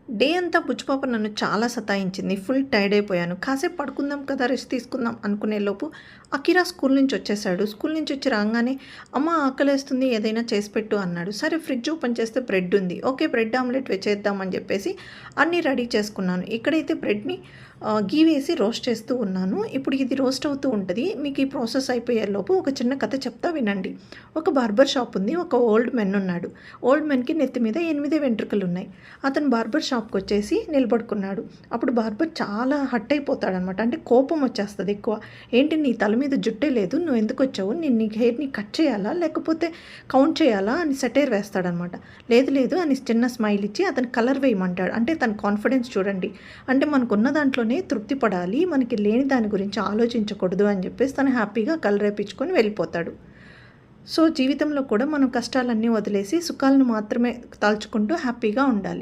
Day అంతా బుచ్చిపాప నన్ను చాలా సతాయించింది. ఫుల్ టైర్డ్ అయిపోయాను. కాసేపు పడుకుందాం కదా! రెస్ట్ తీసుకుందాం అనుకునేలోపు అకిరా స్కూల్ నుంచి వచ్చేసాడు. స్కూల్ నుంచి వచ్చి రాంగానే, "అమ్మ ఆకలేస్తుంది ఏదైనా చేసి పెట్టు" అన్నాడు. సరే ఫ్రిడ్జ్ ఓపెన్ చేస్తే బ్రెడ్ ఉంది. ఓకే బ్రెడ్ ఆమ్లెట్ వేచేద్దాం అని చెప్పేసి అన్నీ రెడీ చేసుకున్నాను. ఇక్కడైతే బ్రెడ్‌ని ఘీ వేసి రోస్ట్ చేస్తూ ఉన్నాను. ఇప్పుడు ఇది రోస్ట్ అవుతూ ఉంటది. మీకు ఈ ప్రాసెస్ అయిపోయేలోపు ఒక చిన్న కథ చెప్తా వినండి. ఒక బార్బర్ షాప్ ఉంది. ఒక ఓల్డ్ మెన్ ఉన్నాడు. ఓల్డ్ మెన్‌కి నెత్తి మీద 8 వెంట్రుకలున్నాయి. అతను బార్బర్ షాప్‌కొచ్చేసి నిలబడుకున్నాడు. అప్పుడు బార్బర్ చాలా హర్ట్ అయిపోతాడనమాట. అంటే కోపం వచ్చేస్తది ఎక్కువ. "ఏంటి నీ తల మీద జుట్టే లేదు. నువ్వెందుకొచ్చావు? నేను నీ హెయిర్‌ని కట్ చేయాలా? లేకపోతే కౌంట్ చేయాలా?" అని సెటైర్ వేస్తాడనమాట. "లేదు లేదు" అని చిన్న స్మైల్ ఇచ్చి అతను కలర్ వేయమంటాడు. అంటే తన కాన్ఫిడెన్స్ చూడండి. అంటే మనకున్న దాంట్లోనే తృప్తి పడాలి. మనకి లేని దాని గురించి ఆలోచించకూడదు అని చెప్పేసి తను హ్యాపీగా కలర్ వేపించుకొని వెళ్ళిపోతాడు. సో, జీవితంలో కూడా మనం కష్టాలన్నీ వదిలేసి సుఖాలను మాత్రమే తలుచుకుంటూ హ్యాపీగా ఉండాలి.